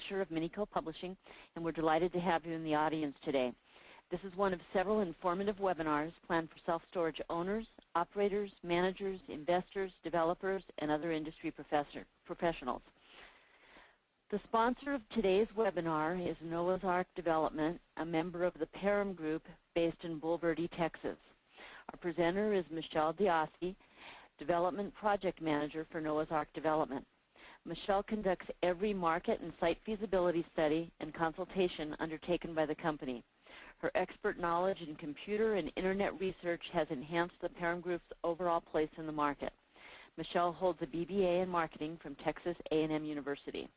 publisher of Minico Publishing, and we're delighted to have you in the audience today. This is one of several informative webinars planned for self-storage owners, operators, managers, investors, developers, and other industry professionals. The sponsor of today's webinar is Noah's Ark Development, a member of the Parham Group based in Bulverde, Texas. Our presenter is Michelle Diosky, Development Project Manager for Noah's Ark Development. Michelle conducts every market and site feasibility study and consultation undertaken by the company. Her expert knowledge in computer and internet research has enhanced the Parham Group's overall place in the market. Michelle holds a BBA in marketing from Texas A&M University.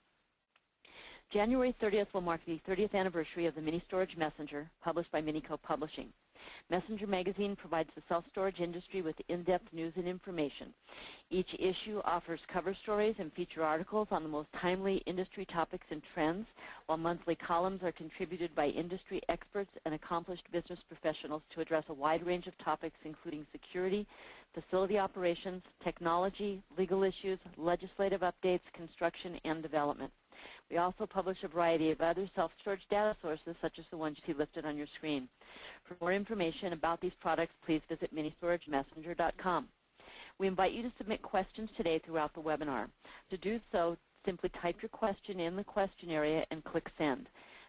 January 30th will mark the 30th anniversary of the Mini Storage Messenger, published by Minico Publishing. Messenger magazine provides the self-storage industry with in-depth news and information. Each issue offers cover stories and feature articles on the most timely industry topics and trends, while monthly columns are contributed by industry experts and accomplished business professionals to address a wide range of topics including security, facility operations, technology, legal issues, legislative updates, construction, and development. We also publish a variety of other self-storage data sources, such as the ones you see listed on your screen. For more information about these products, please visit ministoragemessenger.com. We invite you to submit questions today throughout the webinar. To do so, simply type your question in the question area and click Send.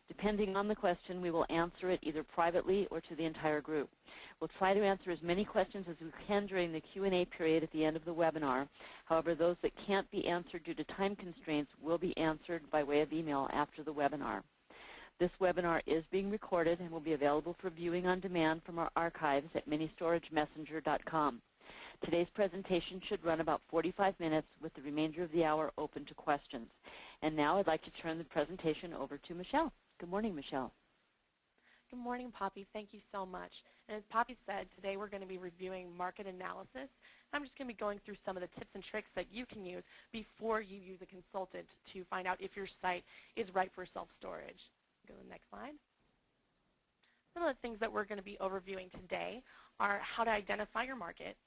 Depending on the question, we will answer it either privately or to the entire group. We'll try to answer as many questions as we can during the Q&A period at the end of the webinar. However, those that can't be answered due to time constraints will be answered by way of email after the webinar. This webinar is being recorded and will be available for viewing on demand from our archives at ministoragemessenger.com. Today's presentation should run about 45 minutes, with the remainder of the hour open to questions. And now I'd like to turn the presentation over to Michelle. Good morning, Michelle. Good morning, Poppy. Thank you so much. And as Poppy said, today we're going to be reviewing market analysis. I'm just going to be going through some of the tips and tricks that you can use before you use a consultant to find out if your site is right for self-storage. Go to the next slide. Some of the things that we're going to be overviewing today are how to identify your market,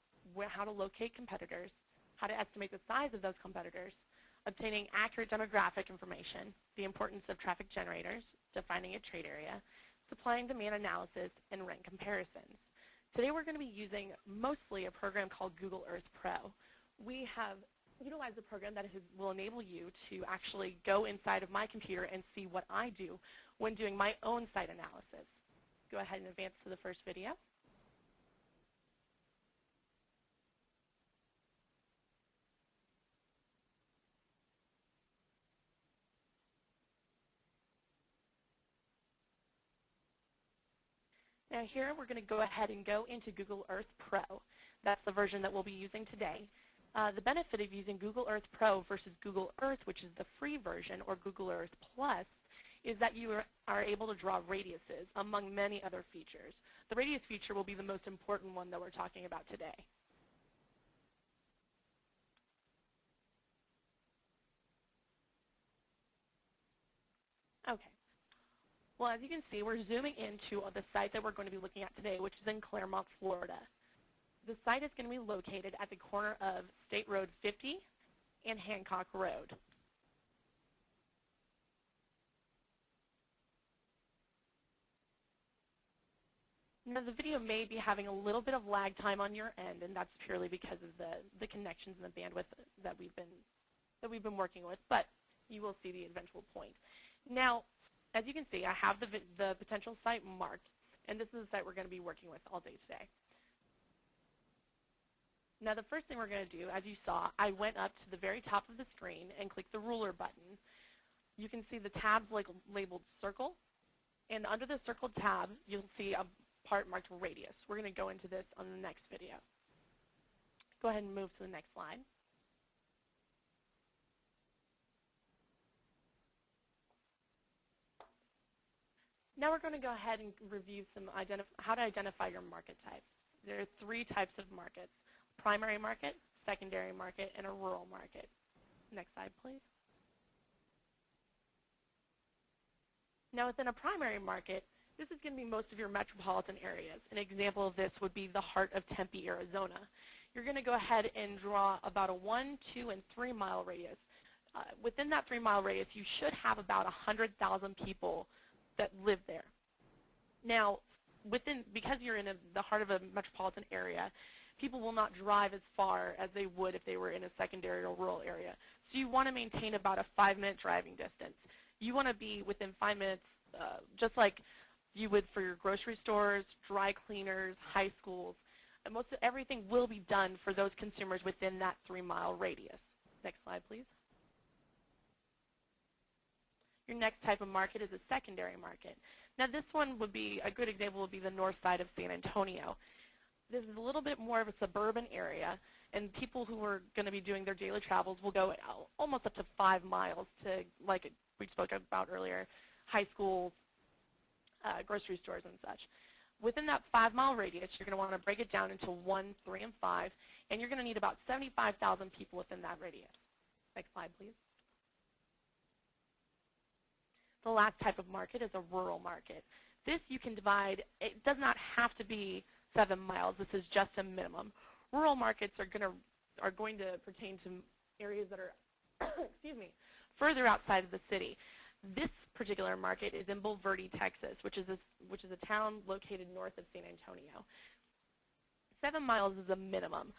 how to locate competitors, how to estimate the size of those competitors, obtaining accurate demographic information, the importance of traffic generators, defining a trade area, supply and demand analysis, and rent comparisons. Today we're going to be using mostly a program called Google Earth Pro. We have utilized a program that will enable you to actually go inside of my computer and see what I do when doing my own site analysis. Go ahead and advance to the first video. Now here we're going to go ahead and go into Google Earth Pro. That's the version that we'll be using today. The benefit of using Google Earth Pro versus Google Earth, which is the free version, or Google Earth Plus, is that you are able to draw radiuses among many other features. The radius feature will be the most important one that we're talking about today. Okay. Well, as you can see, we're zooming into the site that we're going to be looking at today, which is in Claremont, Florida. The site is going to be located at the corner of State Road 50 and Hancock Road. Now, the video may be having a little bit of lag time on your end, and that's purely because of the connections and the bandwidth that we've been working with, but you will see the eventual point. Now, as you can see, I have the potential site marked, and this is the site we're going to be working with all day today. Now, the first thing we're going to do, as you saw, I went up to the very top of the screen and clicked the ruler button. You can see the tabs labeled circle, and under the circled tab, you'll see a part marked radius. We're going to go into this on the next video. Go ahead and move to the next slide. Now we're going to go ahead and review how to identify your market type. There are 3 types of markets: primary market, secondary market, and a rural market. Next slide, please. Now within a primary market, this is going to be most of your metropolitan areas. An example of this would be the heart of Tempe, Arizona. You're going to go ahead and draw about a 1, 2, and 3 mile radius within that 3-mile radius, you should have about 100,000 people that live there. Now, because you're in the heart of a metropolitan area, people will not drive as far as they would if they were in a secondary or rural area. So you want to maintain about a 5-minute driving distance. You want to be within 5 minutes, just like you would for your grocery stores, dry cleaners, high schools. And most of everything will be done for those consumers within that 3-mile radius. Next slide, please. Your next type of market is a secondary market. Now this one would be, a good example would be the north side of San Antonio. This is a little bit more of a suburban area, and people who are going to be doing their daily travels will go almost up to 5 miles to, like we spoke about earlier, high schools, grocery stores and such. Within that 5-mile radius, you're going to want to break it down into 1, 3, and 5, and you're going to need about 75,000 people within that radius. Next slide, please. The last type of market is a rural market. This you can divide. It does not have to be 7 miles. This is just a minimum. Rural markets are going to pertain to areas that are excuse me, further outside of the city. This particular market is in Bulverde, Texas, which is a town located north of San Antonio. 7 miles is a minimum.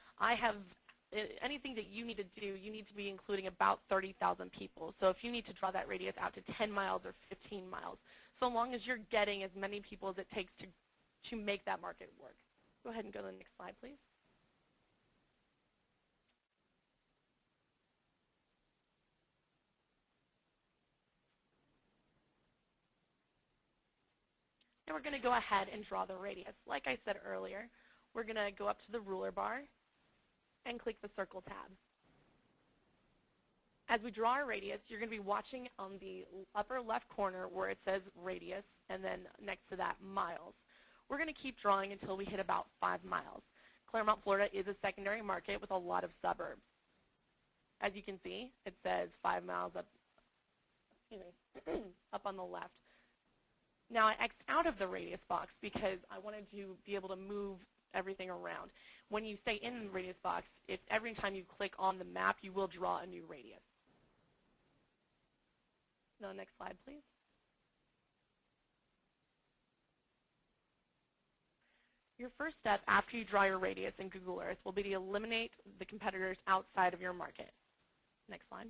Anything that you need to do, you need to be including about 30,000 people. So if you need to draw that radius out to 10 miles or 15 miles, so long as you're getting as many people as it takes to make that market work. Go ahead and go to the next slide, please. Now we're going to go ahead and draw the radius. Like I said earlier, we're going to go up to the ruler bar and click the circle tab. As we draw our radius, you're going to be watching on the upper left corner where it says radius, and then next to that, miles. We're going to keep drawing until we hit about 5 miles. Claremont, Florida is a secondary market with a lot of suburbs. As you can see, it says 5 miles up, up on the left. Now I X'd out of the radius box because I wanted to be able to move everything around. When you stay in the radius box, if every time you click on the map, you will draw a new radius. Now, next slide, please. Your first step after you draw your radius in Google Earth will be to eliminate the competitors outside of your market. Next slide.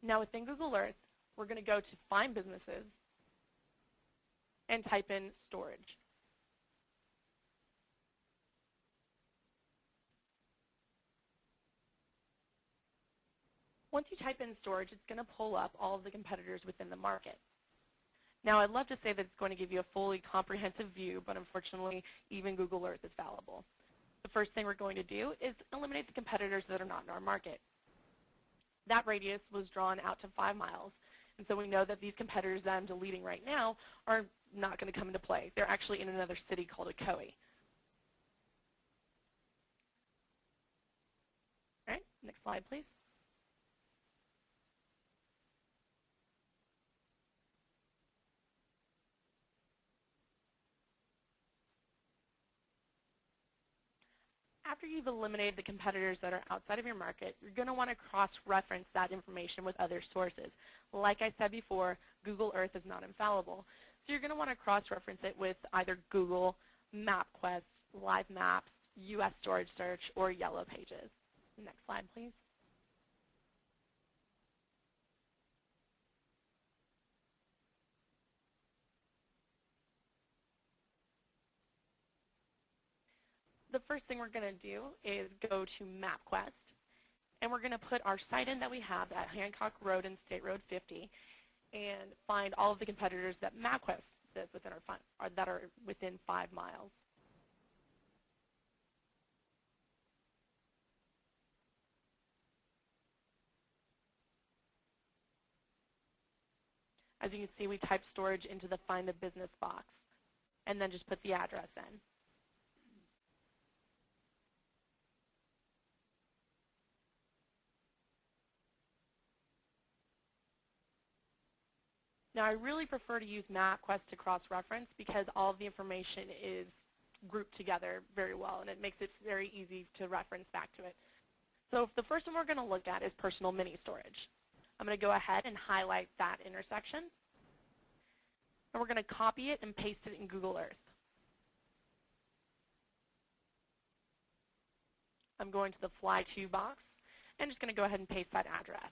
Now within Google Earth, we're going to go to Find Businesses and type in storage. Once you type in storage, it's going to pull up all of the competitors within the market. Now, I'd love to say that it's going to give you a fully comprehensive view, but unfortunately, even Google Earth is fallible. The first thing we're going to do is eliminate the competitors that are not in our market. That radius was drawn out to 5 miles, and so we know that these competitors that I'm deleting right now are not going to come into play. They're actually in another city called Ocoee. All right, next slide, please. After you've eliminated the competitors that are outside of your market, you're going to want to cross-reference that information with other sources. Like I said before, Google Earth is not infallible. So you're going to want to cross-reference it with either Google, MapQuest, Live Maps, US Storage Search, or Yellow Pages. Next slide, please. The first thing we're going to do is go to MapQuest, and we're going to put our site in that we have at Hancock Road and State Road 50 and find all of the competitors that MapQuest says within that are within 5 miles. As you can see, we type storage into the Find a Business box and then just put the address in. Now, I really prefer to use MapQuest to cross-reference because all of the information is grouped together very well, and it makes it very easy to reference back to it. So the first one we're going to look at is personal mini storage. I'm going to go ahead and highlight that intersection, and we're going to copy it and paste it in Google Earth. I'm going to the Fly To box, and just going to go ahead and paste that address.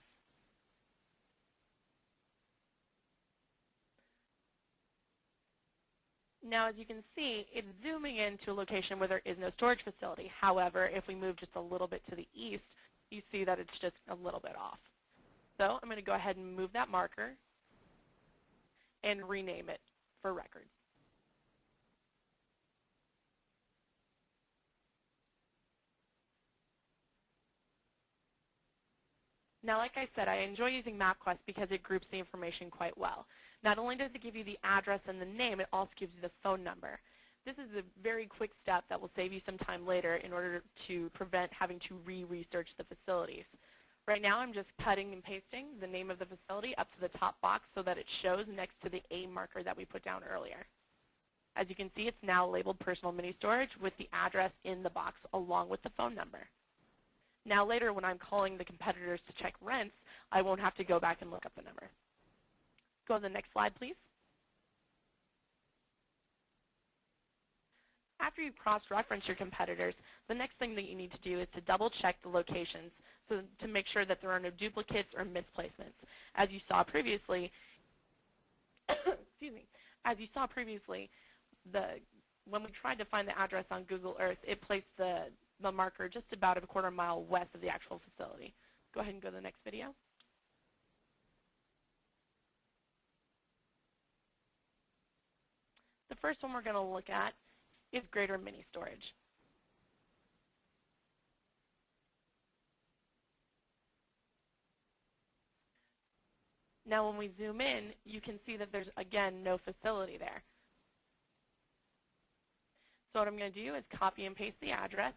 Now, as you can see, it's zooming into a location where there is no storage facility. However, if we move just a little bit to the east, you see that it's just a little bit off. So I'm going to go ahead and move that marker and rename it for records. Now, like I said, I enjoy using MapQuest because it groups the information quite well. Not only does it give you the address and the name, it also gives you the phone number. This is a very quick step that will save you some time later in order to prevent having to re-research the facilities. Right now, I'm just cutting and pasting the name of the facility up to the top box so that it shows next to the A marker that we put down earlier. As you can see, it's now labeled personal mini storage with the address in the box along with the phone number. Now later when I'm calling the competitors to check rents, I won't have to go back and look up the number. Go to the next slide, please. After you cross-reference your competitors, the next thing that you need to do is to double-check the locations to make sure that there are no duplicates or misplacements. As you saw previously, excuse me, when we tried to find the address on Google Earth, it placed the marker just about a quarter mile west of the actual facility. Go ahead and go to the next video. The first one we're going to look at is greater mini storage. Now when we zoom in, you can see that there's, again, no facility there. So what I'm going to do is copy and paste the address.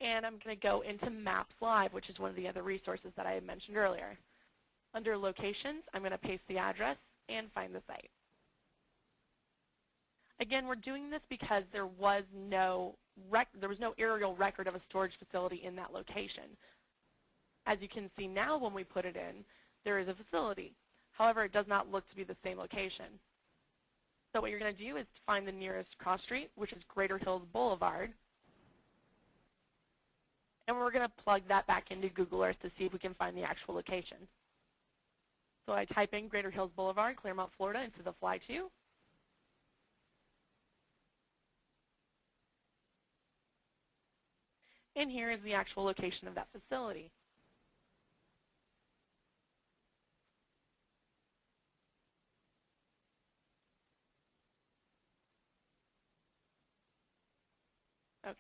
And I'm going to go into Maps Live, which is one of the other resources that I had mentioned earlier. Under Locations, I'm going to paste the address and find the site. Again, we're doing this because there was no aerial record of a storage facility in that location. As you can see now when we put it in, there is a facility. However, it does not look to be the same location. So what you're going to do is find the nearest cross street, which is Greater Hills Boulevard. And we're going to plug that back into Google Earth to see if we can find the actual location. So I type in Greater Hills Boulevard, Claremont, Florida, into the Fly To. And here is the actual location of that facility. Okay.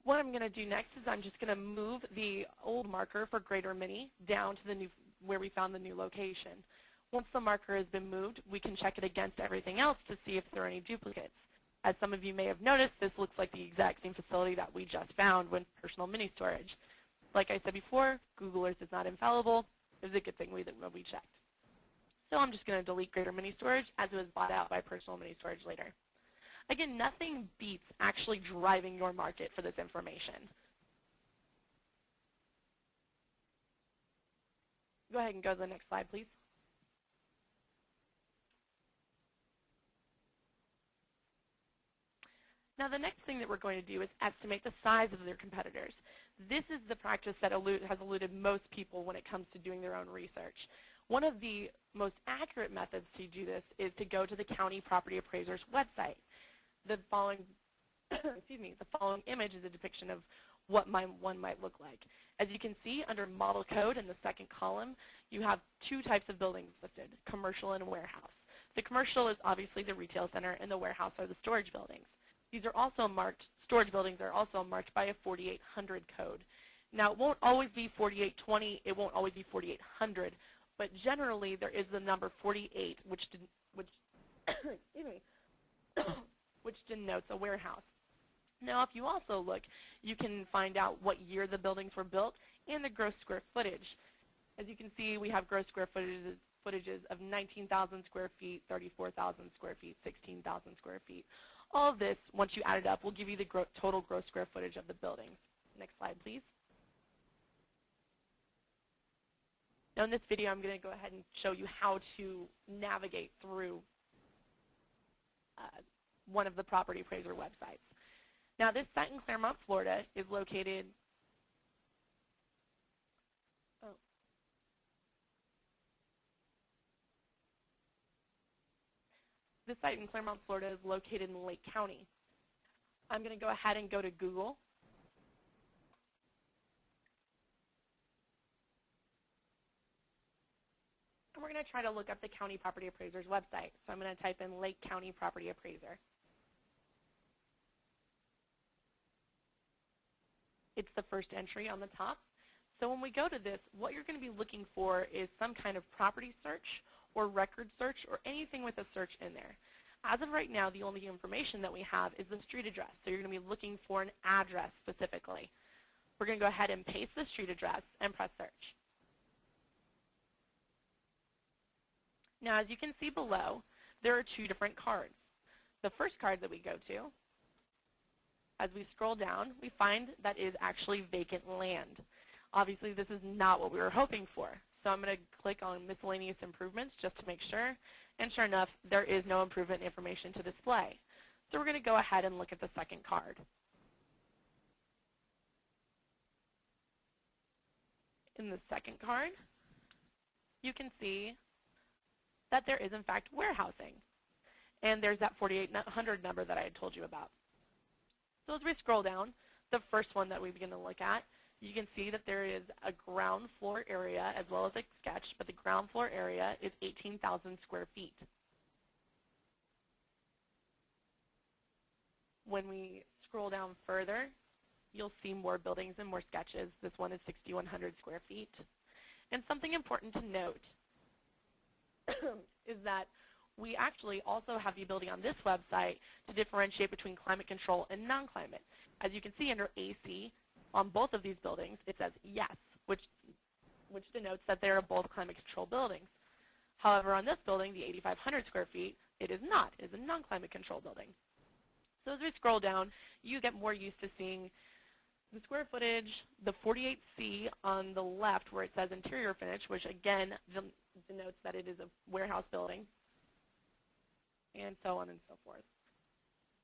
What I'm going to do next is I'm just going to move the old marker for Greater Mini down to the new, where we found the new location. Once the marker has been moved, we can check it against everything else to see if there are any duplicates. As some of you may have noticed, this looks like the exact same facility that we just found with personal mini storage. Like I said before, Google Earth is not infallible. It was a good thing we checked. So I'm just going to delete Greater Mini Storage as it was bought out by personal mini storage later. Again, nothing beats actually driving your market for this information. Go ahead and go to the next slide, please. Now, the next thing that we're going to do is estimate the size of their competitors. This is the practice that has eluded most people when it comes to doing their own research. One of the most accurate methods to do this is to go to the county property appraiser's website. The following, the following image is a depiction of what one might look like. As you can see, under model code in the second column, you have two types of buildings listed, commercial and warehouse. The commercial is obviously the retail center, and the warehouse are the storage buildings. These are also marked, storage buildings are also marked by a 4800 code. Now, it won't always be 4820, it won't always be 4800, but generally there is the number 48, which which denotes a warehouse. Now, if you also look, you can find out what year the buildings were built and the gross square footage. As you can see, we have gross square footages of 19,000 square feet, 34,000 square feet, 16,000 square feet. All of this, once you add it up, will give you the total gross square footage of the building. Next slide, please. Now in this video, I'm going to go ahead and show you how to navigate through one of the property appraiser websites. Now this site in Claremont, Florida is located This site in Claremont, Florida is located in Lake County. I'm going to go ahead and go to Google. And we're going to try to look up the county property appraiser's website. So I'm going to type in Lake County Property Appraiser. It's the first entry on the top. So when we go to this, what you're going to be looking for is some kind of property search or record search or anything with a search in there. As of right now, the only information that we have is the street address. So you're going to be looking for an address specifically. We're going to go ahead and paste the street address and press search. Now, as you can see below, there are two different cards. The first card that we go to, as we scroll down, we find that is actually vacant land. Obviously, this is not what we were hoping for. So I'm going to click on miscellaneous improvements just to make sure. And sure enough, there is no improvement information to display. So we're going to go ahead and look at the second card. In the second card, you can see that there is, in fact, warehousing. And there's that 4800 number that I had told you about. So as we scroll down, the first one that we begin to look at, you can see that there is a ground floor area as well as a sketch, but the ground floor area is 18,000 square feet. When we scroll down further, you'll see more buildings and more sketches. This one is 6,100 square feet. And something important to note is that we actually also have the ability on this website to differentiate between climate control and non-climate. As you can see under AC, on both of these buildings, it says yes, which denotes that they are both climate control buildings. However, on this building, the 8,500 square feet, it is not. It is a non-climate control building. So as we scroll down, you get more used to seeing the square footage, the 48C on the left where it says interior finish, which again denotes that it is a warehouse building, and so on and so forth.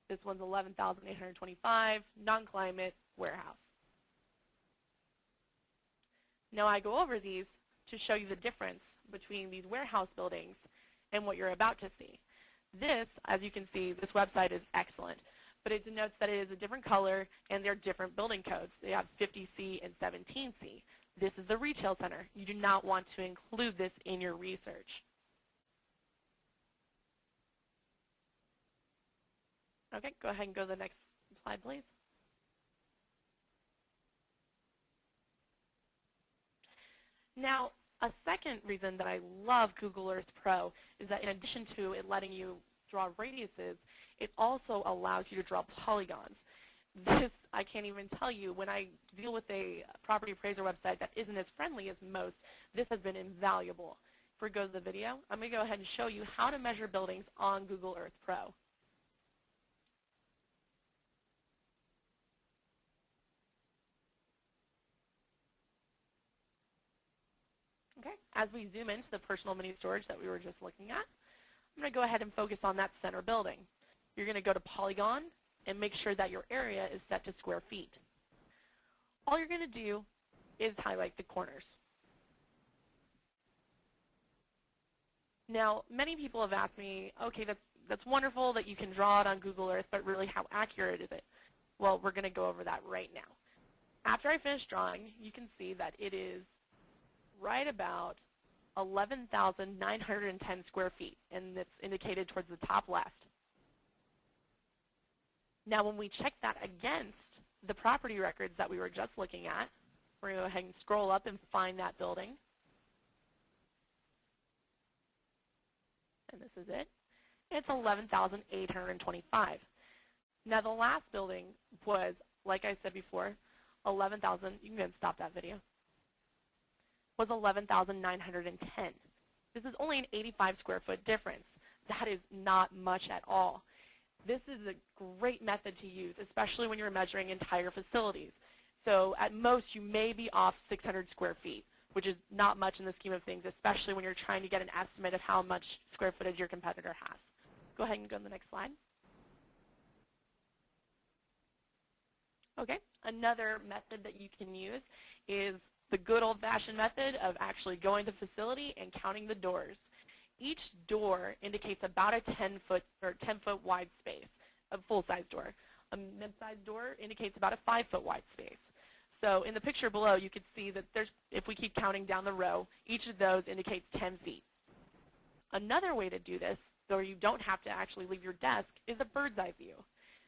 This one's 11,825, non-climate warehouse. Now I go over these to show you the difference between these warehouse buildings and what you're about to see. This, as you can see, this website is excellent, but it denotes that it is a different color and they're different building codes. They have 50C and 17C. This is the retail center. You do not want to include this in your research. Okay, go ahead and go to the next slide, please. Now, a second reason that I love Google Earth Pro is that in addition to it letting you draw radiuses, it also allows you to draw polygons. This, I can't even tell you, when I deal with a property appraiser website that isn't as friendly as most, this has been invaluable. Before we go to the video, I'm going to go ahead and show you how to measure buildings on Google Earth Pro. Okay, as we zoom into the personal mini storage that we were just looking at, I'm going to go ahead and focus on that center building. You're going to go to Polygon and make sure that your area is set to square feet. All you're going to do is highlight the corners. Now, many people have asked me, okay, that's wonderful that you can draw it on Google Earth, but really how accurate is it? Well, we're going to go over that right now. After I finish drawing, you can see that it is right about 11,910 square feet, and it's indicated towards the top left. Now, when we check that against the property records that we were just looking at, we're going to go ahead and scroll up and find that building. And this is it. It's 11,825. Now, the last building was, like I said before, 11,000. You can go ahead and stop that video. Was 11,910. This is only an 85 square foot difference. That is not much at all. This is a great method to use, especially when you're measuring entire facilities. So at most, you may be off 600 square feet, which is not much in the scheme of things, especially when you're trying to get an estimate of how much square footage your competitor has. Go ahead and go to the next slide. Okay, another method that you can use is the good old-fashioned method of actually going to the facility and counting the doors. Each door indicates about a 10-foot or 10-foot wide space, a full-size door. A mid-sized door indicates about a 5-foot wide space. So in the picture below, you can see that if we keep counting down the row, each of those indicates 10 feet. Another way to do this, so you don't have to actually leave your desk, is a bird's eye view.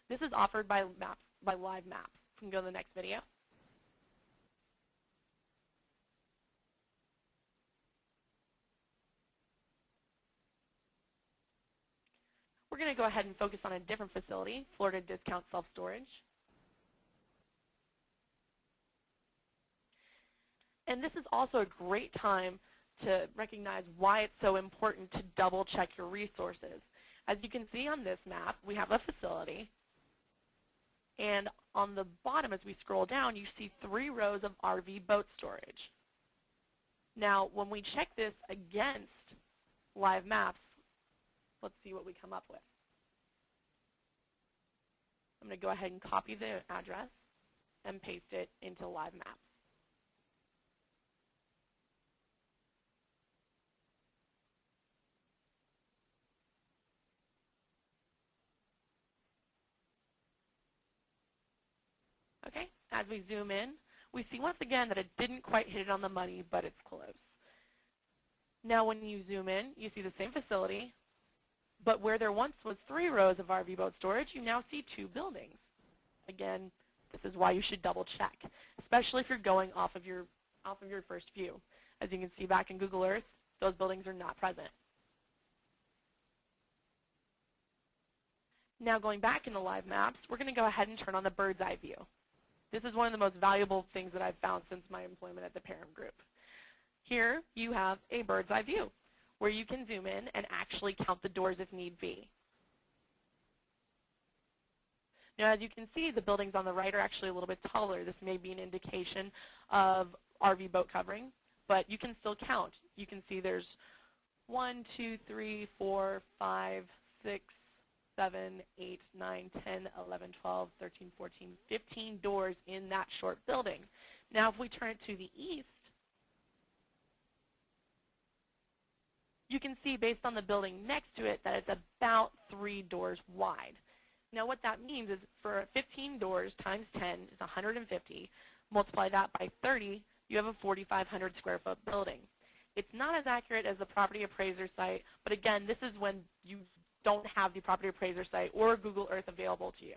This is offered by Live Maps. We can go to the next video. We're going to go ahead and focus on a different facility, Florida Discount Self-Storage. And this is also a great time to recognize why it's so important to double check your resources. As you can see on this map, we have a facility. And on the bottom, as we scroll down, you see 3 rows of RV boat storage. Now, when we check this against Live Maps, let's see what we come up with. I'm going to go ahead and copy the address and paste it into Live Maps. Okay, as we zoom in, we see once again that it didn't quite hit it on the money, but it's close. Now when you zoom in, you see the same facility, but where there once was 3 rows of RV boat storage, you now see 2 buildings. Again, this is why you should double check, especially if you're going off of your first view. As you can see back in Google Earth, those buildings are not present. Now going back into Live Maps, we're going to go ahead and turn on the bird's eye view. This is one of the most valuable things that I've found since my employment at the parent group. Here you have a bird's eye view where you can zoom in and actually count the doors if need be. Now as you can see, the buildings on the right are actually a little bit taller. This may be an indication of RV boat covering, but you can still count. You can see there's 1, 2, 3, 4, 5, 6, 7, 8, 9, 10, 11, 12, 13, 14, 15 doors in that short building. Now if we turn it to the east, you can see based on the building next to it that it's about 3 doors wide. Now what that means is for 15 doors times 10 is 150. Multiply that by 30, you have a 4,500 square foot building. It's not as accurate as the property appraiser site, but again, this is when you don't have the property appraiser site or Google Earth available to you.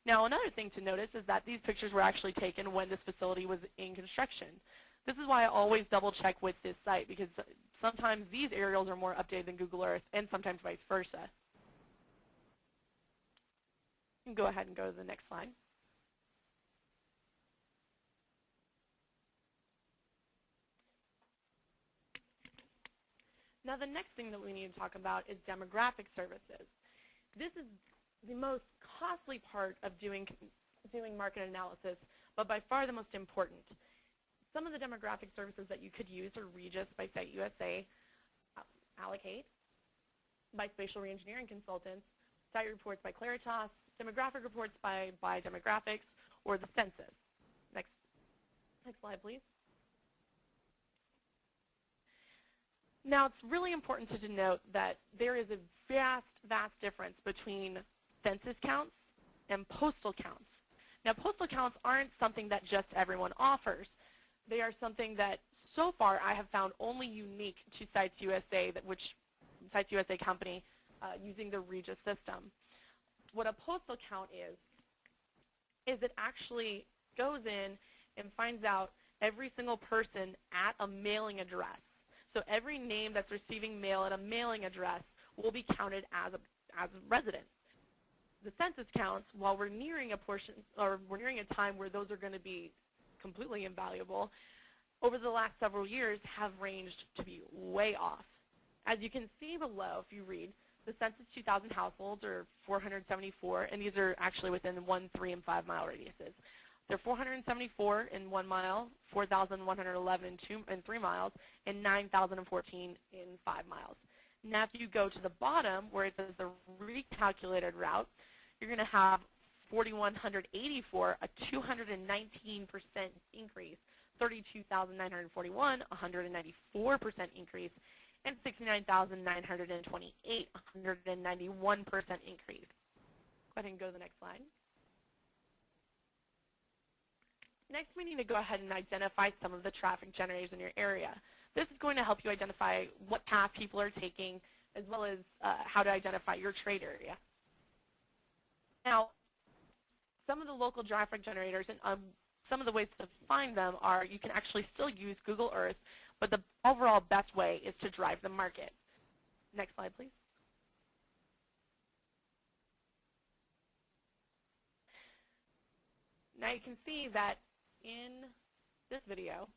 Now another thing to notice is that these pictures were actually taken when this facility was in construction. This is why I always double check with this site, because sometimes these aerials are more updated than Google Earth and sometimes vice versa. You can go ahead and go to the next slide. Now the next thing that we need to talk about is demographic services. This is the most costly part of doing market analysis, but by far the most important. Some of the demographic services that you could use are Regis by Site USA, Allocate by Spatial Reengineering Consultants, Site Reports by Claritas, Demographic Reports by Demographics, or the Census. Next slide, please. Now, it's really important to denote that there is a vast, vast difference between census counts and postal counts. Now, postal counts aren't something that just everyone offers. They are something that, so far, I have found only unique to Sites USA, which Sites USA company using the Regis system. What a postal count is it actually goes in and finds out every single person at a mailing address. So every name that's receiving mail at a mailing address will be counted as a resident. The census counts, while we're nearing a time where those are going to be completely invaluable, over the last several years have ranged to be way off. As you can see below, if you read, the census 2,000 households are 474, and these are actually within 1, 3, and 5 mile radiuses. They're 474 in 1 mile, 4,111 in 3 miles, and 9,014 in 5 miles. Now if you go to the bottom where it says the recalculated route, you're going to have 4,184, a 219% increase, 32,941, 194% increase, and 69,928, 191% increase. Go ahead and go to the next slide. Next, we need to go ahead and identify some of the traffic generators in your area. This is going to help you identify what path people are taking, as well as how to identify your trade area. Now, some of the local traffic generators and some of the ways to find them are you can actually still use Google Earth, but the overall best way is to drive the market. Next slide, please. Now you can see that in this video,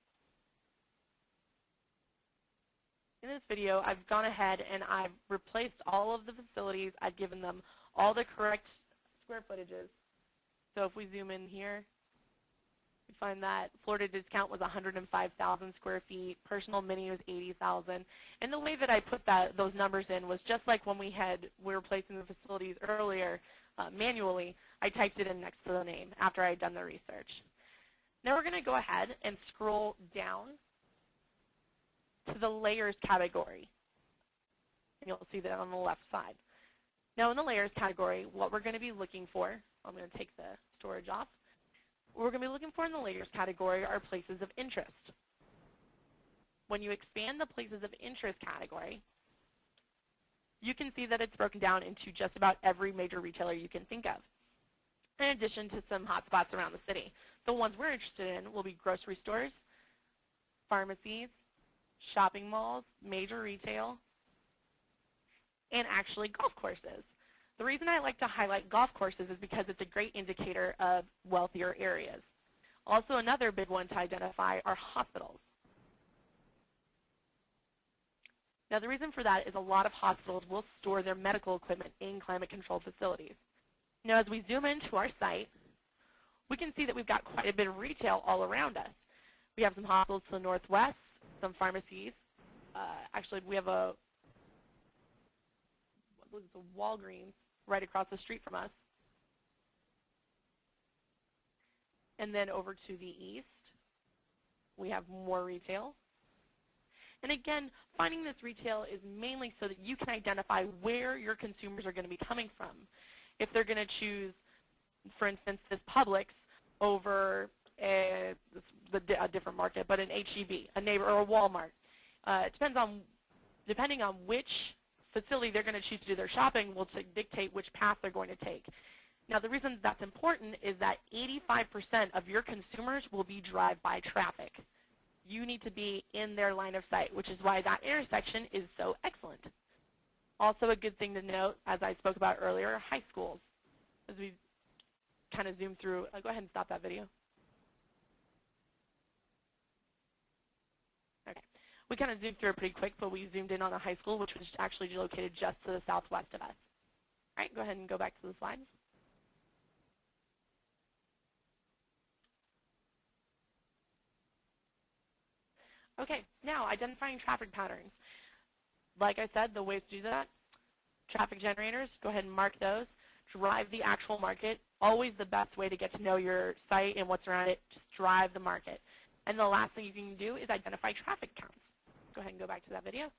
I've gone ahead and I've replaced all of the facilities. I've given them all the correct square footages. So if we zoom in here, we find that Florida Discount was 105,000 square feet, Personal Mini was 80,000. And the way that I put those numbers in was just like when we were placing the facilities earlier manually. I typed it in next to the name after I had done the research. Now we're going to go ahead and scroll down to the layers category. And you'll see that on the left side. Now in the layers category, what we're going to be looking for, I'm going to take the storage off. What we're going to be looking for in the layers category are places of interest. When you expand the places of interest category, you can see that it's broken down into just about every major retailer you can think of, in addition to some hotspots around the city. The ones we're interested in will be grocery stores, pharmacies, shopping malls, major retail, and actually golf courses. The reason I like to highlight golf courses is because it's a great indicator of wealthier areas. Also, another big one to identify are hospitals. Now, the reason for that is a lot of hospitals will store their medical equipment in climate-controlled facilities. Now, as we zoom into our site, we can see that we've got quite a bit of retail all around us. We have some hospitals to the northwest, some pharmacies. Actually, we have a Walgreens right across the street from us. And then over to the east, we have more retail. And again, finding this retail is mainly so that you can identify where your consumers are going to be coming from. If they're going to choose, for instance, this Publix over a different market, but an H-E-B, a neighbor, or a Walmart. Depending on which facility they're going to choose to do their shopping will dictate which path they're going to take. Now, the reason that's important is that 85% of your consumers will be drive-by traffic. You need to be in their line of sight, which is why that intersection is so excellent. Also, a good thing to note, as I spoke about earlier, are high schools. As we kind of zoom through, go ahead and stop that video. Okay. We kind of zoomed through it pretty quick, but we zoomed in on a high school, which was actually located just to the southwest of us. All right, go ahead and go back to the slides. Okay, now identifying traffic patterns. Like I said, the ways to do that, traffic generators, go ahead and mark those. Drive the actual market. Always the best way to get to know your site and what's around it. Just drive the market. And the last thing you can do is identify traffic counts. Go ahead and go back to that video.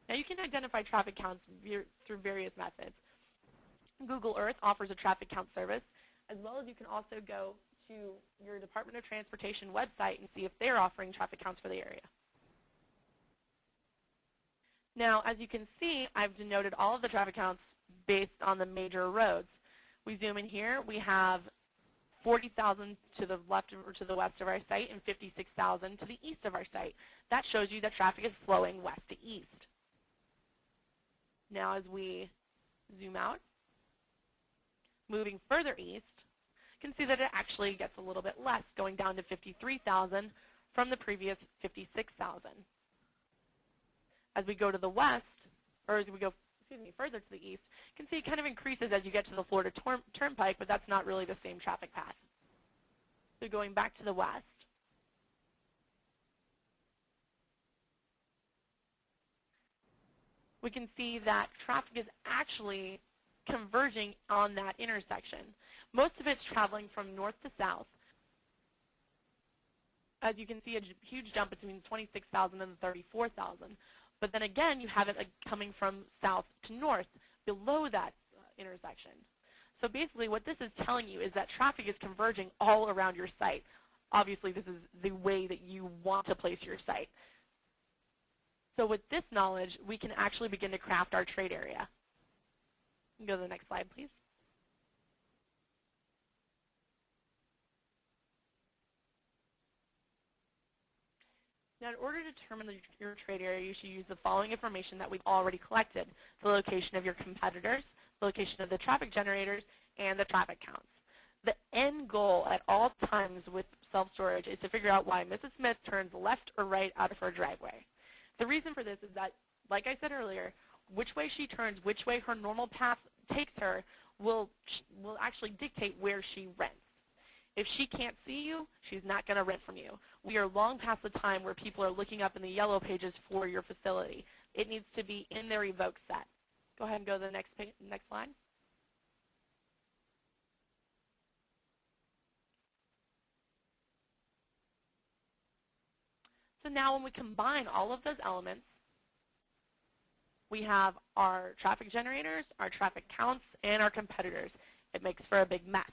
Now you can identify traffic counts through various methods. Google Earth offers a traffic count service, as well as you can also go to your Department of Transportation website and see if they're offering traffic counts for the area. Now, as you can see, I've denoted all of the traffic counts based on the major roads. We zoom in here. We have 40,000 to the left or to the west of our site and 56,000 to the east of our site. That shows you that traffic is flowing west to east. Now, as we zoom out, moving further east, you can see that it actually gets a little bit less, going down to 53,000 from the previous 56,000. As we go to the west, or as we go, further to the east, you can see it kind of increases as you get to the Florida Turnpike, but that's not really the same traffic path. So going back to the west, we can see that traffic is actually converging on that intersection. Most of it's traveling from north to south. As you can see, a huge jump between 26,000 and 34,000. But then again, you have it coming from south to north below that intersection. So basically what this is telling you is that traffic is converging all around your site. Obviously, this is the way that you want to place your site. So with this knowledge, we can actually begin to craft our trade area. Go to the next slide, please. Now, in order to determine your trade area, you should use the following information that we've already collected: the location of your competitors, the location of the traffic generators, and the traffic counts. The end goal at all times with self-storage is to figure out why Mrs. Smith turns left or right out of her driveway. The reason for this is that, like I said earlier, which way she turns, which way her normal path takes her will actually dictate where she rents. If she can't see you, she's not going to rent from you. We are long past the time where people are looking up in the yellow pages for your facility. It needs to be in their evoke set. Go ahead and go to the next slide. So now when we combine all of those elements, we have our traffic generators, our traffic counts, and our competitors. It makes for a big mess.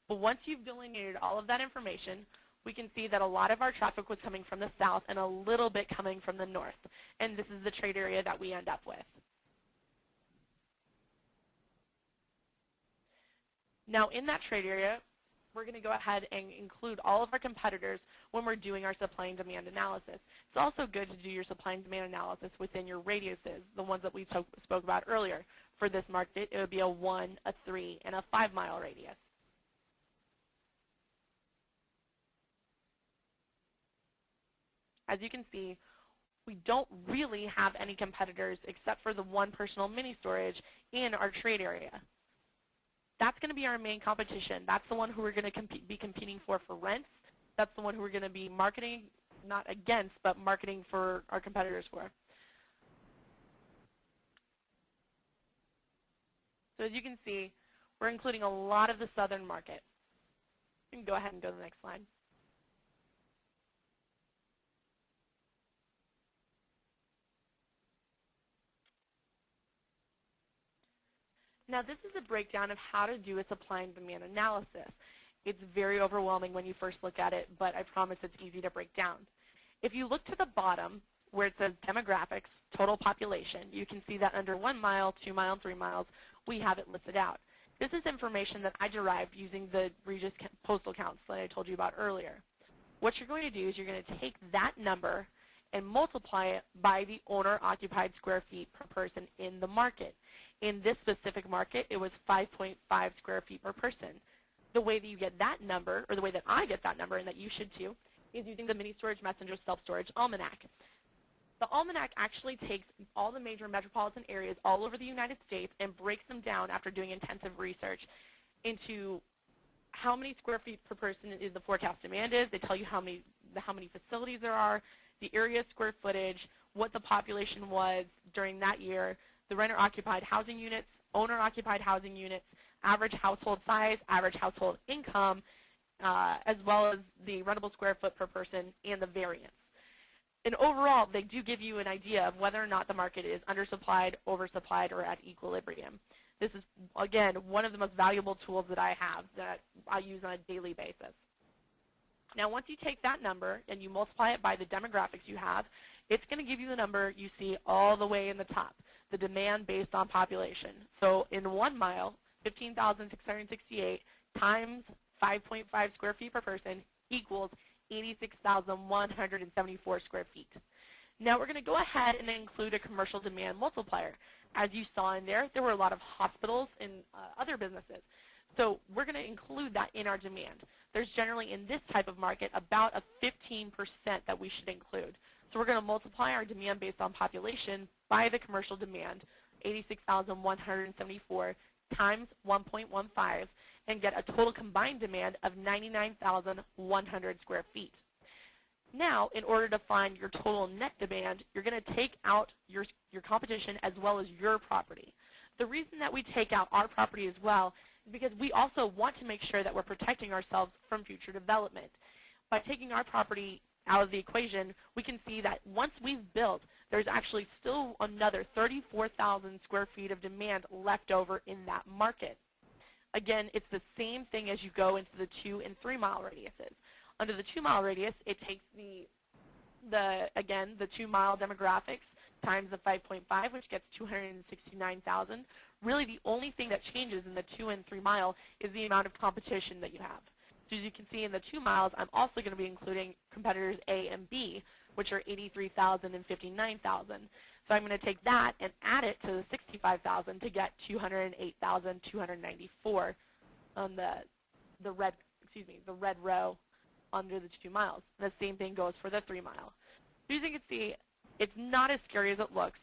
But once you've delineated all of that information, we can see that a lot of our traffic was coming from the south and a little bit coming from the north. And this is the trade area that we end up with. Now in that trade area, we're going to go ahead and include all of our competitors when we're doing our supply and demand analysis. It's also good to do your supply and demand analysis within your radiuses, the ones that we spoke about earlier. For this market, it would be a 1, a 3, and a 5-mile radius. As you can see, we don't really have any competitors except for the one personal mini storage in our trade area. That's going to be our main competition. That's the one who we're going to be competing for rents. That's the one who we're going to be marketing, not against, but marketing for our competitors for. So as you can see, we're including a lot of the southern market. You can go ahead and go to the next slide. Now this is a breakdown of how to do a supply and demand analysis. It's very overwhelming when you first look at it, but I promise it's easy to break down. If you look to the bottom where it says demographics, total population, you can see that under 1 mile, 2 miles, 3 miles, we have it listed out. This is information that I derived using the Regis postal counts that I told you about earlier. What you're going to do is you're going to take that number and multiply it by the owner-occupied square feet per person in the market. In this specific market, it was 5.5 square feet per person. The way that you get that number, or the way that I get that number, and that you should too, is using the Mini Storage Messenger Self-Storage Almanac. The Almanac actually takes all the major metropolitan areas all over the United States and breaks them down after doing intensive research into how many square feet per person is the forecast demand is. They tell you how many facilities there are, the area square footage, what the population was during that year, the renter-occupied housing units, owner-occupied housing units, average household size, average household income, as well as the rentable square foot per person and the variance. And overall, they do give you an idea of whether or not the market is undersupplied, oversupplied, or at equilibrium. This is, again, one of the most valuable tools that I have that I use on a daily basis. Now, once you take that number and you multiply it by the demographics you have, it's going to give you the number you see all the way in the top, the demand based on population. So in 1 mile, 15,668 times 5.5 square feet per person equals 86,174 square feet. Now we're going to go ahead and include a commercial demand multiplier. As you saw in there, there were a lot of hospitals and other businesses. So we're going to include that in our demand. There's generally, in this type of market, about a 15% that we should include. So we're going to multiply our demand based on population by the commercial demand, 86,174 times 1.15, and get a total combined demand of 99,100 square feet. Now, in order to find your total net demand, you're going to take out your competition as well as your property. The reason that we take out our property as well is because we also want to make sure that we're protecting ourselves from future development. By taking our property out of the equation, we can see that once we've built, there's actually still another 34,000 square feet of demand left over in that market. Again, it's the same thing as you go into the 2 and 3 mile radiuses. Under the 2 mile radius, it takes the 2 mile demographics times the 5.5, which gets 269,000. Really, the only thing that changes in the 2 and 3 mile is the amount of competition that you have. So as you can see in the 2 miles, I'm also going to be including competitors A and B, which are 83,000 and 59,000. So I'm going to take that and add it to the 65,000 to get 208,294 on the red row under the 2 miles. And the same thing goes for the 3 mile. So as you can see, it's not as scary as it looks.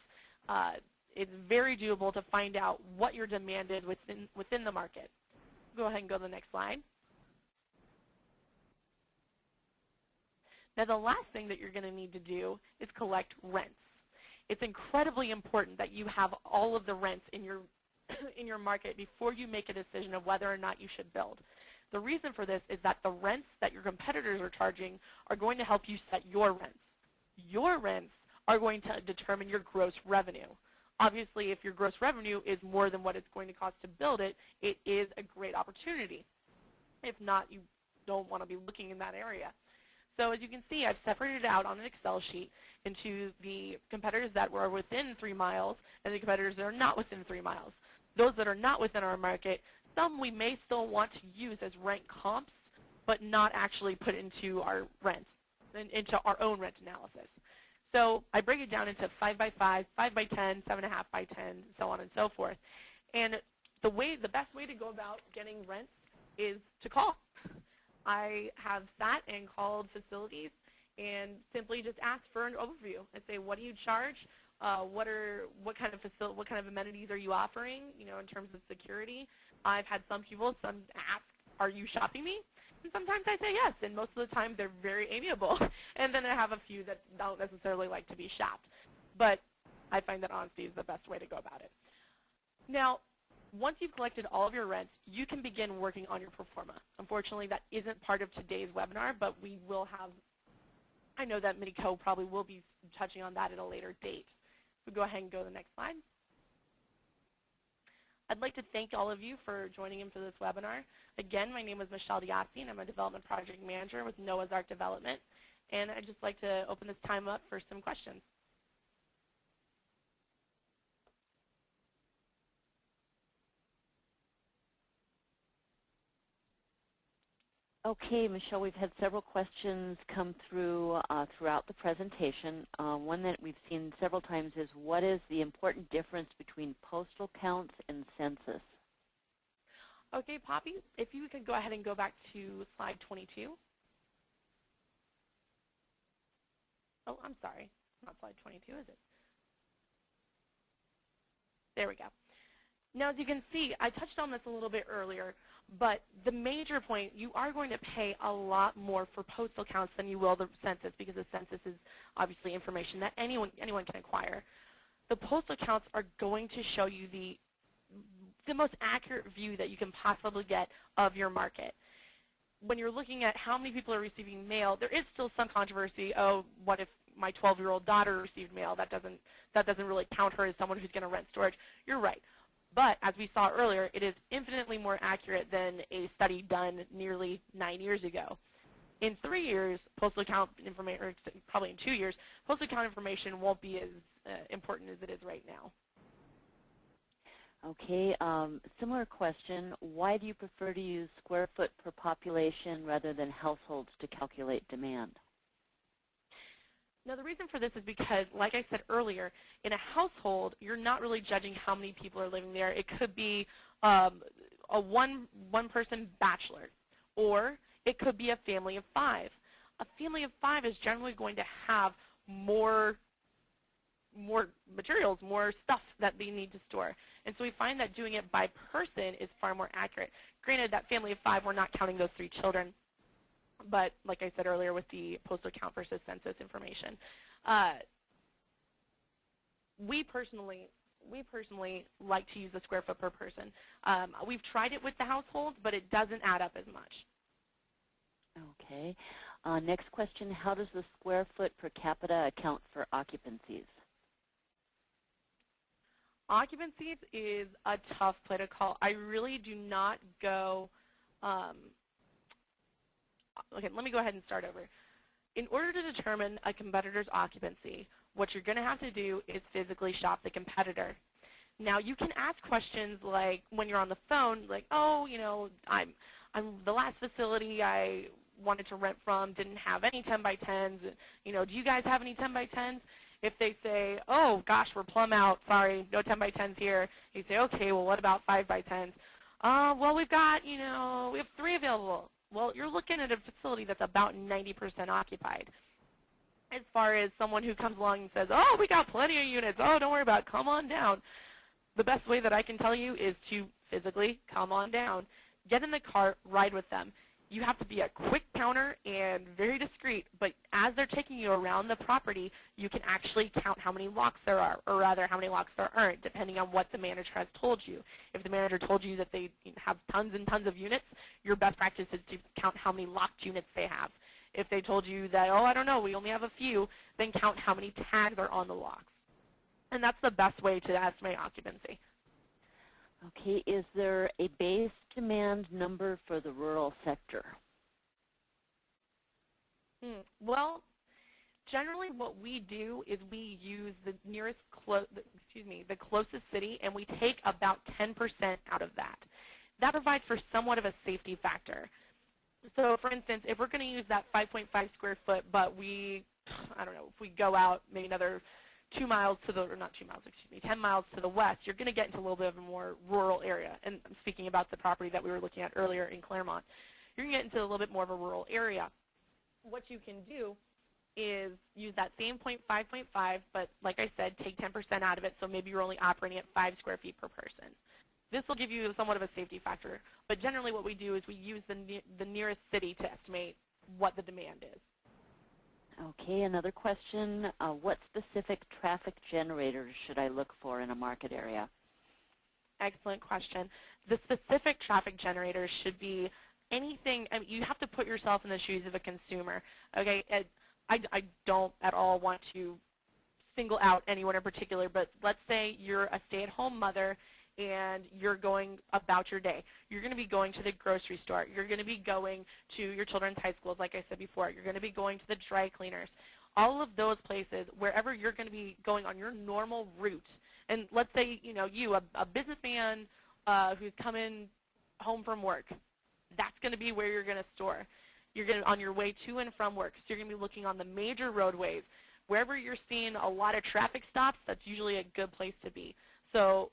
It's very doable to find out what your demand is within the market. Go ahead and go to the next slide. Now, the last thing that you're going to need to do is collect rents. It's incredibly important that you have all of the rents in your market before you make a decision of whether or not you should build. The reason for this is that the rents that your competitors are charging are going to help you set your rents. Your rents are going to determine your gross revenue. Obviously, if your gross revenue is more than what it's going to cost to build it, it is a great opportunity. If not, you don't want to be looking in that area. So as you can see, I've separated it out on an Excel sheet into the competitors that were within 3 miles and the competitors that are not within 3 miles. Those that are not within our market, some we may still want to use as rent comps, but not actually put into our rents, into our own rent analysis. So I break it down into 5 by 5, 5 by 10, 7.5 by 10, so on and so forth. And the best way to go about getting rents is to call. I have sat and called facilities and simply just asked for an overview and say, what do you charge? What kind of amenities are you offering? You know, in terms of security. I've had some ask, are you shopping me? And sometimes I say yes, and most of the time they're very amiable. And then I have a few that don't necessarily like to be shopped. But I find that honesty is the best way to go about it. Now, once you've collected all of your rents, you can begin working on your pro forma. Unfortunately, that isn't part of today's webinar, but we will have, I know that Minico probably will be touching on that at a later date. So go ahead and go to the next slide. I'd like to thank all of you for joining in for this webinar. Again, my name is Michelle Diassi, and I'm a Development Project Manager with Noah's Ark Development. And I'd just like to open this time up for some questions. Okay, Michelle, we've had several questions come through throughout the presentation. One that we've seen several times is, what is the important difference between postal counts and census? Okay, Poppy, if you could go ahead and go back to slide 22. Oh, I'm sorry. Not slide 22, is it? There we go. Now, as you can see, I touched on this a little bit earlier, but the major point, you are going to pay a lot more for postal counts than you will the census, because the census is obviously information that anyone can acquire. The postal counts are going to show you the most accurate view that you can possibly get of your market. When you're looking at how many people are receiving mail, there is still some controversy. Oh, what if my 12-year-old daughter received mail? That doesn't really count her as someone who's going to rent storage. You're right. But as we saw earlier, it is infinitely more accurate than a study done nearly 9 years ago. In 3 years, postal account information, or probably in 2 years, postal account information won't be as important as it is right now. Okay, similar question. Why do you prefer to use square foot per population rather than households to calculate demand? Now, the reason for this is because, like I said earlier, in a household, you're not really judging how many people are living there. It could be a one-person bachelor, or it could be a family of 5. A family of 5 is generally going to have more materials, more stuff that they need to store. And so we find that doing it by person is far more accurate. Granted, that family of 5, we're not counting those 3 children, but like I said earlier with the postal count versus census information, we personally like to use the square foot per person. We've tried it with the household, but it doesn't add up as much. Okay. Next question, how does the square foot per capita account for occupancies? Occupancies is a tough play to call. I really do not go, okay, let me go ahead and start over. In order to determine a competitor's occupancy, what you're going to have to do is physically shop the competitor. Now, you can ask questions like when you're on the phone, like, oh, you know, I'm the last facility I wanted to rent from didn't have any 10 by 10s. You know, do you guys have any 10 by 10s? If they say, oh, gosh, we're plumb out, sorry, no 10 by 10s here, you say, okay, well, what about 5 by 10s? Well, we've got, you know, we have 3 available. Well, you're looking at a facility that's about 90% occupied. As far as someone who comes along and says, oh, we got plenty of units, oh, don't worry about it, come on down. The best way that I can tell you is to physically come on down. Get in the car, ride with them. You have to be a quick counter and very discreet, but as they're taking you around the property, you can actually count how many locks there are, or rather how many locks there aren't, depending on what the manager has told you. If the manager told you that they have tons and tons of units, your best practice is to count how many locked units they have. If they told you that, oh, I don't know, we only have a few, then count how many tags are on the locks. And that's the best way to estimate occupancy. Okay, is there a base demand number for the rural sector? Well, generally what we do is we use the nearest, the closest city, and we take about 10% out of that. That provides for somewhat of a safety factor. So, for instance, if we're going to use that 5.5 square foot, but I don't know, if we go out maybe another 2 miles to the, or not 2 miles, excuse me, 10 miles to the west, you're going to get into a little bit of a more rural area. And I'm speaking about the property that we were looking at earlier in Claremont. You're going to get into a little bit more of a rural area. What you can do is use that same 5.5, but like I said, take 10% out of it, so maybe you're only operating at 5 square feet per person. This will give you somewhat of a safety factor, but generally what we do is we use the nearest city to estimate what the demand is. Okay, another question. What specific traffic generators should I look for in a market area? Excellent question. The specific traffic generators should be anything. I mean, you have to put yourself in the shoes of a consumer. Okay, I don't at all want to single out anyone in particular, but let's say you're a stay-at-home mother and you're going about your day. You're going to be going to the grocery store. You're going to be going to your children's high schools, like I said before. You're going to be going to the dry cleaners. All of those places, wherever you're going to be going on your normal route. And let's say, you know, a businessman who's coming home from work, that's going to be where you're going to store. You're going to, on your way to and from work, so you're going to be looking on the major roadways. Wherever you're seeing a lot of traffic stops, that's usually a good place to be. So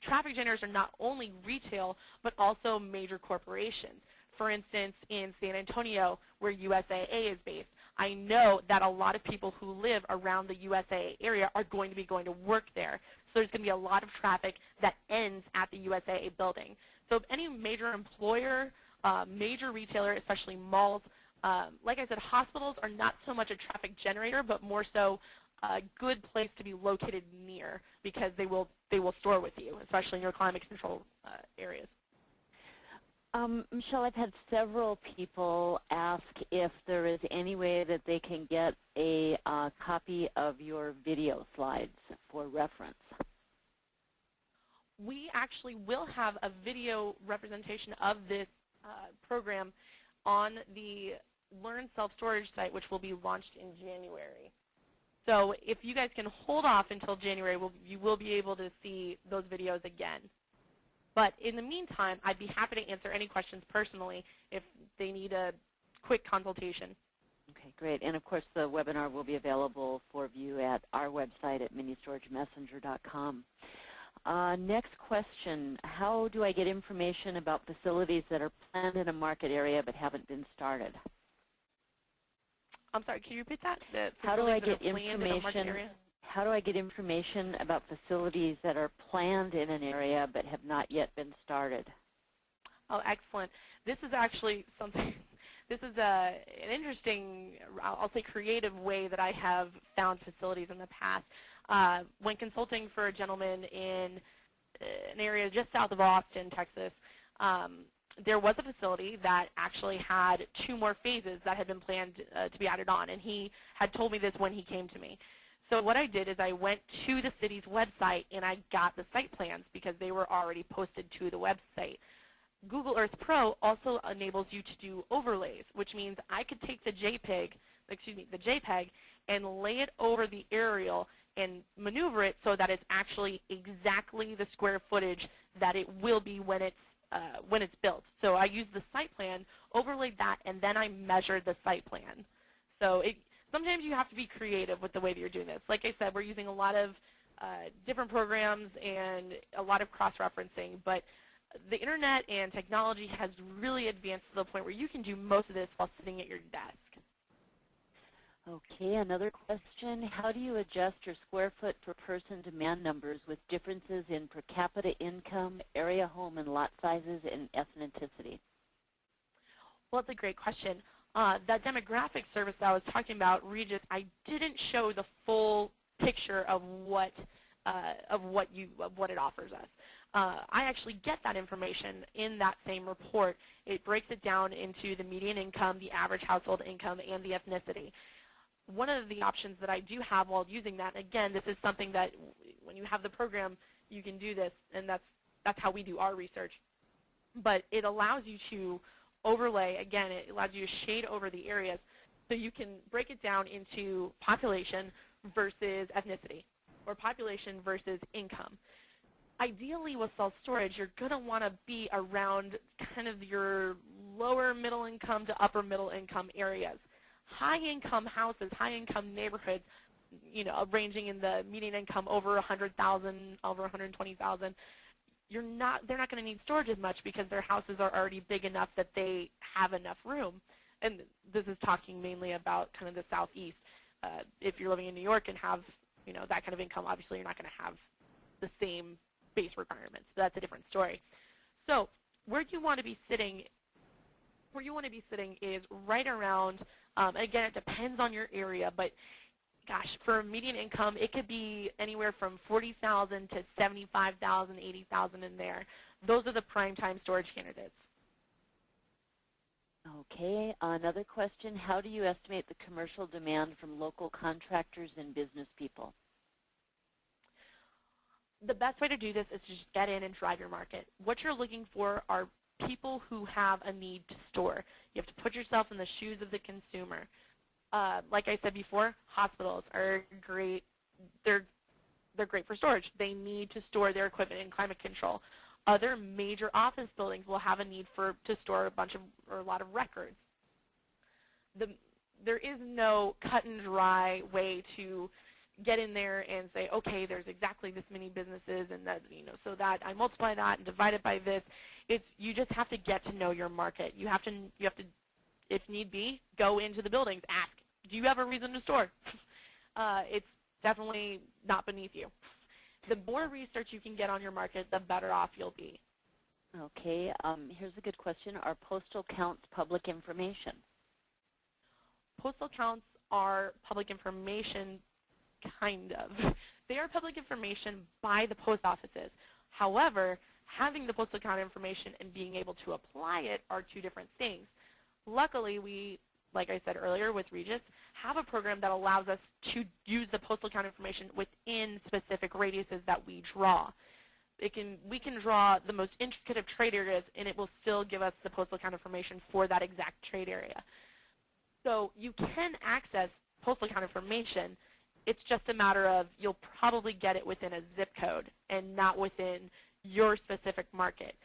traffic generators are not only retail, but also major corporations. For instance, in San Antonio, where USAA is based, I know that a lot of people who live around the USAA area are going to be going to work there. So there's going to be a lot of traffic that ends at the USAA building. So if any major employer, major retailer, especially malls, like I said, hospitals are not so much a traffic generator, but more so a good place to be located near, because they will store with you, especially in your climate control areas. Michelle, I've had several people ask if there is any way that they can get a copy of your video slides for reference. We actually will have a video representation of this program on the Learn Self-Storage site, which will be launched in January. So if you guys can hold off until January, you will be able to see those videos again. But in the meantime, I'd be happy to answer any questions personally if they need a quick consultation. Okay, great. And of course, the webinar will be available for view at our website at ministoragemessenger.com. Next question, how do I get information about facilities that are planned in a market area but haven't been started? I'm sorry, can you repeat that? The How do I facilities that are get planned in a market information? area? How do I get information about facilities that are planned in an area but have not yet been started? Oh, excellent. This is actually something, this is an interesting, I'll say creative way that I have found facilities in the past. When consulting for a gentleman in an area just south of Austin, Texas, there was a facility that actually had 2 more phases that had been planned to be added on, and he had told me this when he came to me. So what I did is I went to the city's website and I got the site plans because they were already posted to the website. Google Earth Pro also enables you to do overlays, which means I could take the JPEG and lay it over the aerial and maneuver it so that it's actually exactly the square footage that it will be when it's built. So I used the site plan, overlaid that, and then I measured the site plan. So sometimes you have to be creative with the way that you're doing this. Like I said, we're using a lot of different programs and a lot of cross-referencing, but the internet and technology has really advanced to the point where you can do most of this while sitting at your desk. Okay, another question. How do you adjust your square foot per person demand numbers with differences in per capita income, area, home, and lot sizes, and ethnicity? Well, that's a great question. That demographic service that I was talking about, Regis, I didn't show the full picture of what it offers us. I actually get that information in that same report. It breaks it down into the median income, the average household income, and the ethnicity. One of the options that I do have while using that, again, this is something that when you have the program, you can do this, and that's how we do our research. But it allows you to overlay, again, it allows you to shade over the areas so you can break it down into population versus ethnicity or population versus income. Ideally with self-storage, you're going to want to be around kind of your lower middle income to upper middle income areas. High-income houses, high-income neighborhoods, ranging in the median income over 100,000, over 120,000, they're not going to need storage as much because their houses are already big enough that they have enough room. And this is talking mainly about kind of the southeast. If you're living in New York and have that kind of income, obviously you're not going to have the same base requirements. So that's a different story. So where you want to be sitting is right around. Again, it depends on your area, but gosh, for median income, it could be anywhere from 40,000 to 75,000, 80,000 in there. Those are the prime time storage candidates. Okay, another question. How do you estimate the commercial demand from local contractors and business people? The best way to do this is to just get in and drive your market. What you're looking for are people who have a need to store. You have to put yourself in the shoes of the consumer. Like I said before, hospitals are great. They're great for storage. They need to store their equipment in climate control. Other major office buildings will have a need to store a lot of records. There is no cut and dry way to get in there and say, okay, there's exactly this many businesses, and that so that I multiply that and divide it by this. You just have to get to know your market. You have to, if need be, go into the buildings, ask, do you have a reason to store? It's definitely not beneath you. The more research you can get on your market, the better off you'll be. Okay, here's a good question. Are postal counts public information? Postal counts are public information, kind of. They are public information by the post offices. However, having the postal count information and being able to apply it are two different things. Luckily, we, like I said earlier with Regis, have a program that allows us to use the postal count information within specific radiuses that we draw. We can draw the most intricate of trade areas, and it will still give us the postal count information for that exact trade area. So you can access postal count information. It's just a matter of you'll probably get it within a zip code and not within your specific market.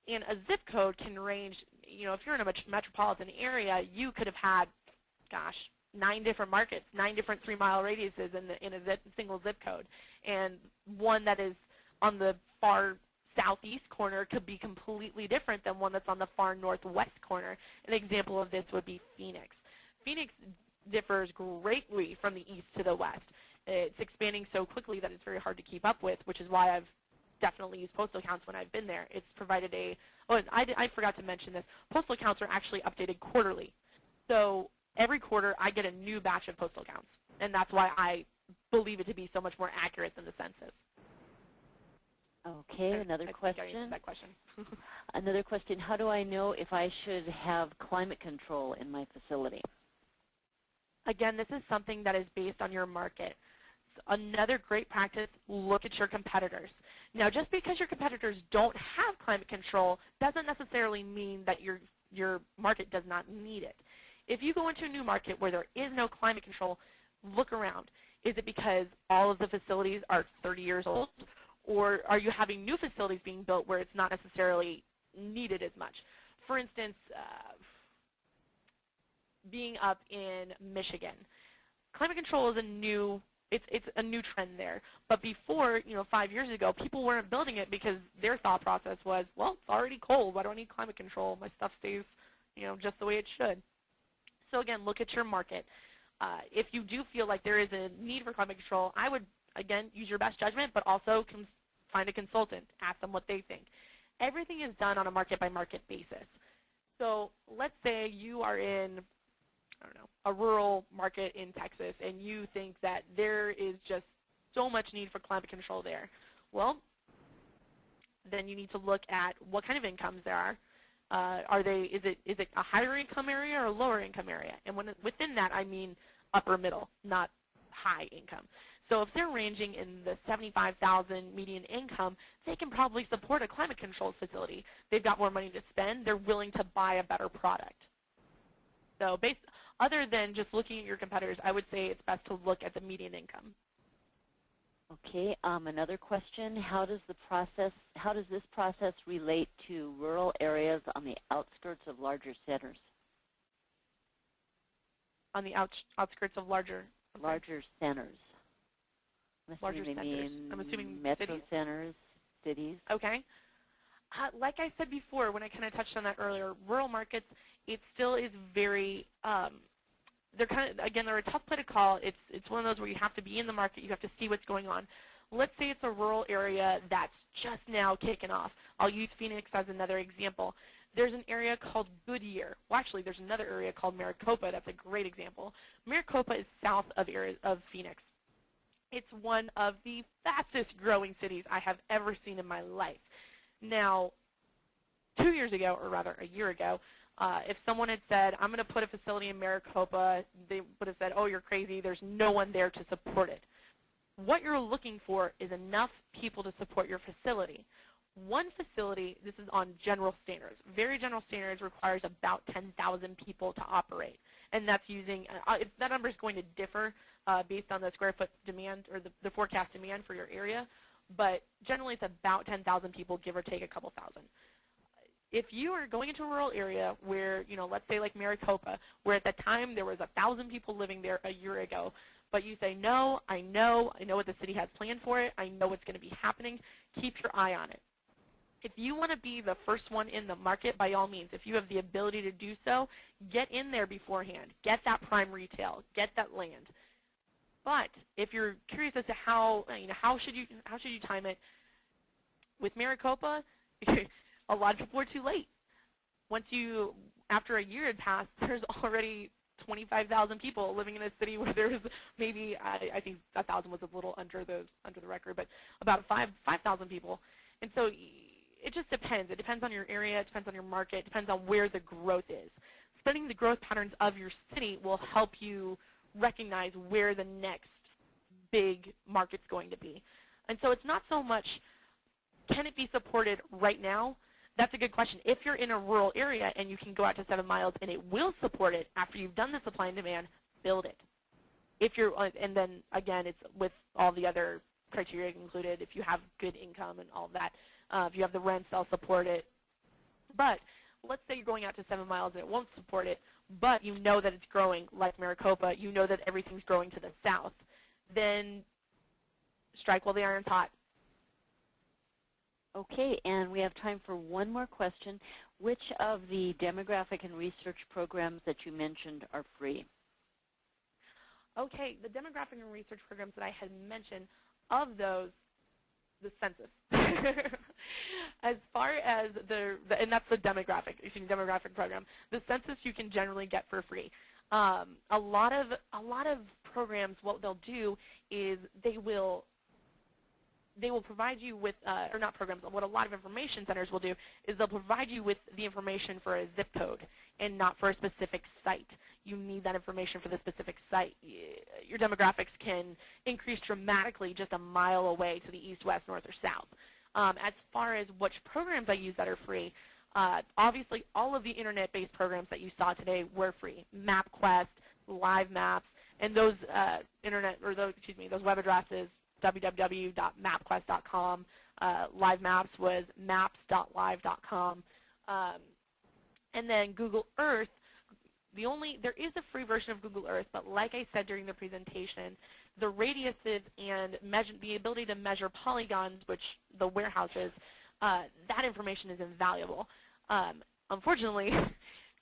And a zip code can range, if you're in a metropolitan area, you could have had, gosh, 9 different markets, 9 different 3-mile radiuses in a single zip code. And one that is on the far southeast corner could be completely different than one that's on the far northwest corner. An example of this would be Phoenix. Phoenix differs greatly from the east to the west. It's expanding so quickly that it's very hard to keep up with, which is why I've definitely used postal counts when I've been there. It's provided I forgot to mention this, postal counts are actually updated quarterly. So every quarter I get a new batch of postal counts, and that's why I believe it to be so much more accurate than the census. Okay, another question. That question. Another question, how do I know if I should have climate control in my facility? Again, this is something that is based on your market. Another great practice, look at your competitors. Now, just because your competitors don't have climate control doesn't necessarily mean that your market does not need it. If you go into a new market where there is no climate control, look around. Is it because all of the facilities are 30 years old? Or are you having new facilities being built where it's not necessarily needed as much? For instance, being up in Michigan, climate control is it's a new trend there. But before, 5 years ago, people weren't building it because their thought process was, well, it's already cold. Why do I need climate control? My stuff stays, just the way it should. So again, look at your market. If you do feel like there is a need for climate control, I would, again, use your best judgment, but also find a consultant. Ask them what they think. Everything is done on a market-by-market basis. So let's say you are in, I don't know, a rural market in Texas, and you think that there is just so much need for climate control there. Well, then you need to look at what kind of incomes there are. Is it a higher income area or a lower income area? And within that, I mean upper middle, not high income. So if they're ranging in the $75,000 median income, they can probably support a climate controlled facility. They've got more money to spend. They're willing to buy a better product. So other than just looking at your competitors, I would say it's best to look at the median income. Okay, another question, how does this process relate to rural areas on the outskirts of larger centers? On the outskirts of larger centers. I'm assuming metro cities? centers, cities. Okay. Like I said before, when I kind of touched on that earlier, rural markets, it still is very, they're a tough play to call. It's one of those where you have to be in the market, you have to see what's going on. Let's say it's a rural area that's just now kicking off. I'll use Phoenix as another example. There's an area called Goodyear. Well, actually, there's another area called Maricopa. That's a great example. Maricopa is south of Phoenix. It's one of the fastest growing cities I have ever seen in my life. Now, 2 years ago, or rather a year ago, if someone had said, I'm going to put a facility in Maricopa, they would have said, oh, you're crazy. There's no one there to support it. What you're looking for is enough people to support your facility. One facility, this is on general standards. Very general standards requires about 10,000 people to operate. And that's using, that number is going to differ based on the square foot demand or the forecast demand for your area. But generally it's about 10,000 people, give or take a couple thousand. If you are going into a rural area where, let's say like Maricopa, where at the time there was 1,000 people living there a year ago, but you say, no, I know what the city has planned for it, I know what's going to be happening, keep your eye on it. If you want to be the first one in the market, by all means, if you have the ability to do so, get in there beforehand. Get that prime retail. Get that land. But if you're curious as to how should you time it, with Maricopa, a lot of people are too late. After a year had passed, there's already 25,000 people living in a city where there's maybe, I think 1,000 was a little under the record, but about 5,000 people. And so it just depends. It depends on your area. It depends on your market. It depends on where the growth is. Studying the growth patterns of your city will help you recognize where the next big market's going to be. And so it's not so much, can it be supported right now? That's a good question. If you're in a rural area and you can go out to 7 miles and it will support it after you've done the supply and demand, build it. And then, again, it's with all the other criteria included, if you have good income and all of that. If you have the rents, they'll support it. But let's say you're going out to 7 miles and it won't support it, but you know that it's growing like Maricopa, you know that everything's growing to the south, then strike while the iron's hot. Okay, and we have time for one more question. Which of the demographic and research programs that you mentioned are free? Okay, the demographic and research programs that I had mentioned, of those, the census. As far as and that's the demographic program. The census you can generally get for free. A lot of programs, what they'll do is they will provide you with, or not programs, what a lot of information centers will do is they'll provide you with the information for a zip code and not for a specific site. You need that information for the specific site. Your demographics can increase dramatically just a mile away to the east, west, north, or south. As far as which programs I use that are free, obviously all of the internet-based programs that you saw today were free. MapQuest, Live Maps, and those those web addresses, www.mapquest.com. Live Maps was maps.live.com. And then Google Earth, there is a free version of Google Earth, but like I said during the presentation, the radiuses and the ability to measure polygons, which the warehouses, that information is invaluable. Unfortunately,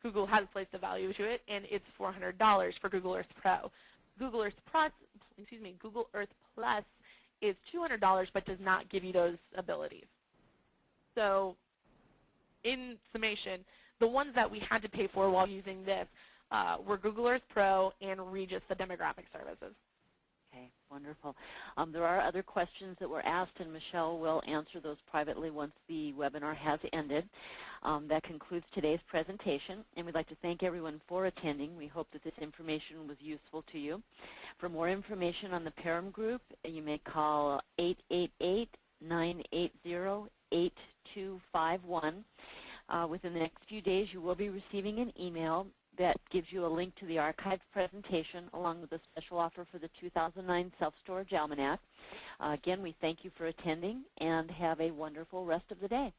Google has placed a value to it, and it's $400 for Google Earth Pro. Google Earth Plus is $200, but does not give you those abilities. So, in summation, the ones that we had to pay for while using this were Google Earth Pro and Regis, the demographic services. Okay, wonderful. There are other questions that were asked, and Michelle will answer those privately once the webinar has ended. That concludes today's presentation, and we'd like to thank everyone for attending. We hope that this information was useful to you. For more information on the Param Group, you may call 888-980-8251. Within the next few days, you will be receiving an email that gives you a link to the archived presentation along with a special offer for the 2009 Self-Storage Almanac. Again, we thank you for attending and have a wonderful rest of the day.